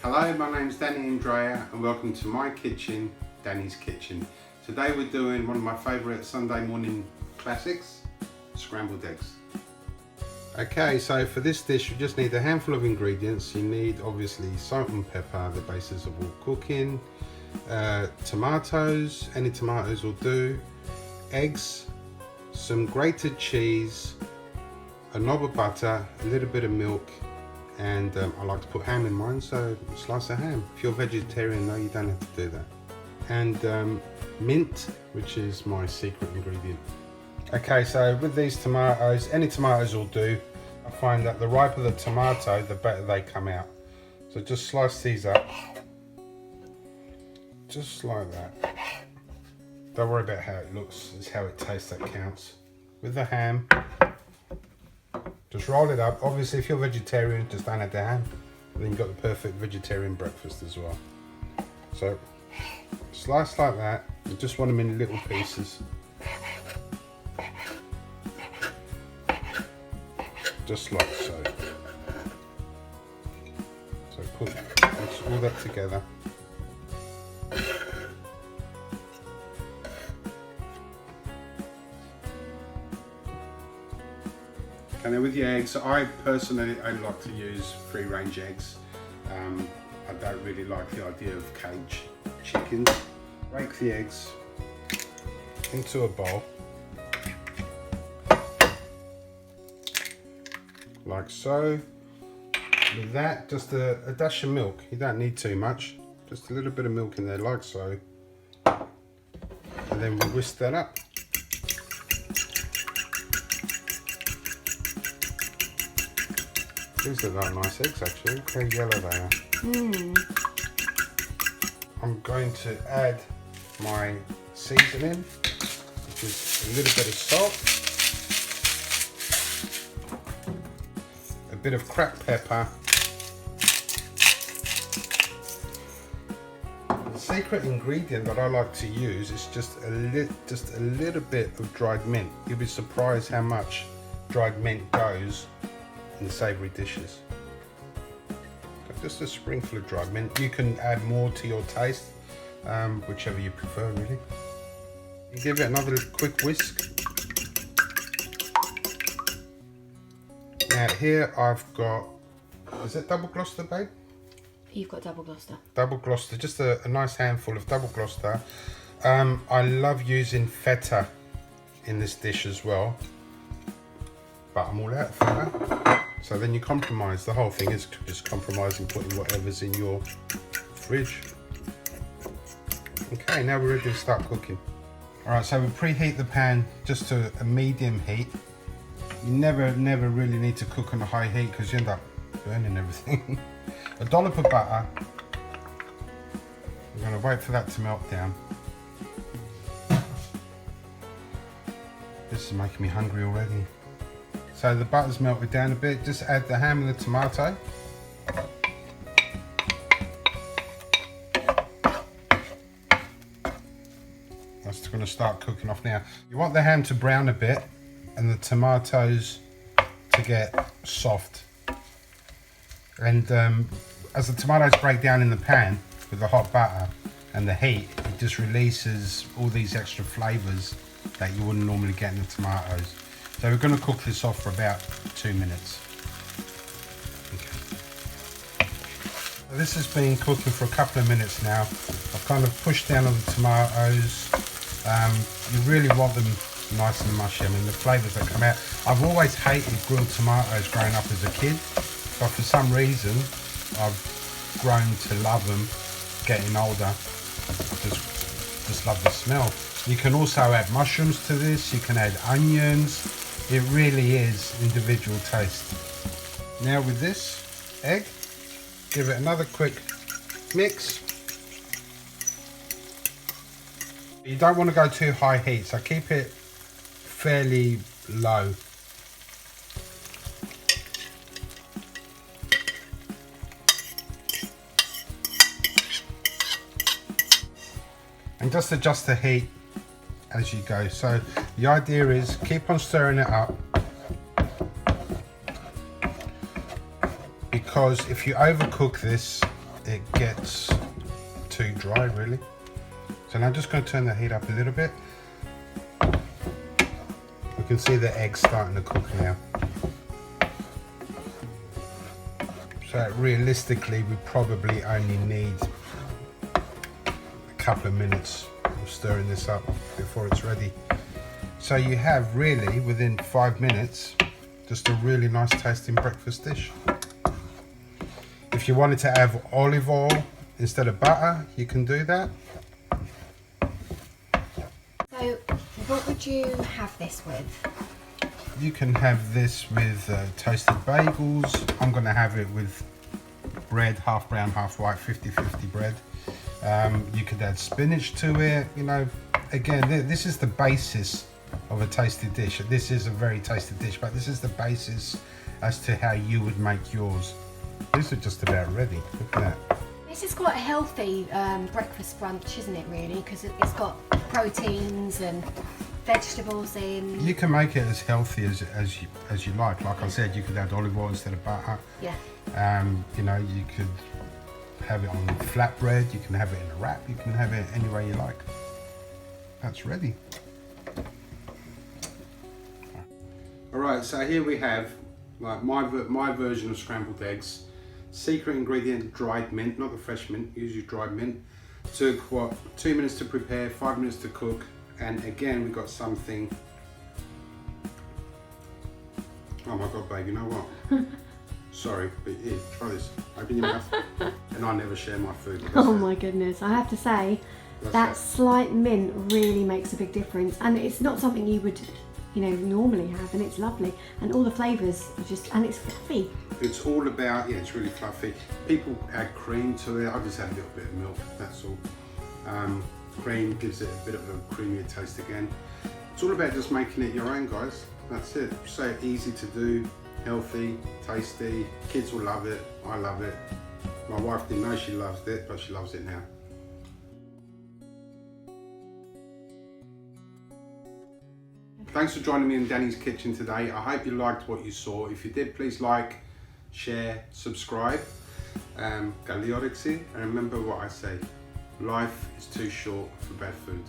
Hello, my name's Danny Andrea and welcome to my kitchen, Danny's Kitchen. Today we're doing one of my favourite Sunday morning classics, scrambled eggs. Okay, so for this dish you just need a handful of ingredients. You need obviously salt and pepper, the basis of all cooking, tomatoes, any tomatoes will do, eggs, some grated cheese, a knob of butter, a little bit of milk, and I like to put ham in mine, so a slice of ham. If you're vegetarian though, you don't have to do that. And mint, which is my secret ingredient. Okay, so with these tomatoes, any tomatoes will do. I find that the riper the tomato, the better they come out. So just slice these up, just like that. Don't worry about how it looks, it's how it tastes that counts. With the ham, just roll it up. Obviously, if you're vegetarian, just don't add the ham. And then you've got the perfect vegetarian breakfast as well. So, slice like that. You just want them in little pieces. Just like so. So mix all that together. And then with the eggs, I personally like to use free range eggs. I don't really like the idea of cage chickens. Break the eggs into a bowl, like so. With that, just a dash of milk. You don't need too much, just a little bit of milk in there, like so. And then we whisk that up. These look like nice eggs actually, look how yellow they are. I'm going to add my seasoning, which is a little bit of salt, a bit of cracked pepper. The secret ingredient that I like to use is just a little bit of dried mint. You'll be surprised how much dried mint goes in savoury dishes. Just a sprinkle of dried mint. You can add more to your taste, whichever you prefer really. You give it another quick whisk. Now here I've got, is it double Gloucester, babe? You've got double Gloucester. Double Gloucester, just a nice handful of double Gloucester. I love using feta in this dish as well, but I'm all out of feta. So then you compromise. The whole thing is just compromising, putting whatever's in your fridge. Okay, now we're ready to start cooking. All right, so we preheat the pan just to a medium heat. You never really need to cook on a high heat because you end up burning everything. A dollop of butter. We're gonna wait for that to melt down. This is making me hungry already. So the butter's melted down a bit, just add the ham and the tomato. That's going to start cooking off now. You want the ham to brown a bit and the tomatoes to get soft. And as the tomatoes break down in the pan with the hot butter and the heat, it just releases all these extra flavours that you wouldn't normally get in the tomatoes. So we're going to cook this off for about 2 minutes. Okay. So this has been cooking for a couple of minutes now. I've kind of pushed down on the tomatoes. You really want them nice and mushy. I mean, the flavours that come out. I've always hated grilled tomatoes growing up as a kid, but for some reason I've grown to love them getting older. I just love the smell. You can also add mushrooms to this. You can add onions. It really is individual taste. Now with this egg, give it another quick mix. You don't want to go too high heat, so keep it fairly low. And just adjust the heat as you go. So the idea is keep on stirring it up, because if you overcook this, it gets too dry really. So now I'm just going to turn the heat up a little bit. You can see the eggs starting to cook now. So realistically we probably only need a couple of minutes of stirring this up before it's ready. So you have really within 5 minutes just a really nice tasting breakfast dish. If you wanted to have olive oil instead of butter, you can do that. So what would you have this with? You can have this with toasted bagels. I'm going to have it with bread, half brown, half white, 50-50 bread. You could add spinach to it. You know, again, this is the basis of a tasty dish. This is a very tasty dish, but this is the basis as to how you would make yours. These are just about ready. Look at that. This is quite a healthy breakfast brunch, isn't it, really? Because it's got proteins and vegetables in. You can make it as healthy as you like. Like I said, you could add olive oil instead of butter. Yeah. You know, you could have it on flatbread. You can have it in a wrap. You can have it any way you like. That's ready. All right, so here we have like my version of scrambled eggs. Secret ingredient: dried mint, not the fresh mint. Use your dried mint. Took what, 2 minutes to prepare, 5 minutes to cook, and again we got something. Oh my god, babe! You know what? Sorry, but here, try this. Open your mouth. And I never share my food. Oh my goodness, I have to say that slight mint really makes a big difference, and it's not something you would, you know, normally have, and it's lovely, and all the flavours are just, and it's fluffy. It's all about, yeah, it's really fluffy. People add cream to it. I just add a little bit of milk, that's all. Cream gives it a bit of a creamier taste again. It's all about just making it your own, guys. That's it. So easy to do, healthy, tasty. Kids will love it. I love it. My wife didn't know she loves it, but she loves it now. Thanks for joining me in Danny's kitchen today. I hope you liked what you saw. If you did, please like, share, subscribe. Καλή όρεξη. And remember what I say, life is too short for bad food.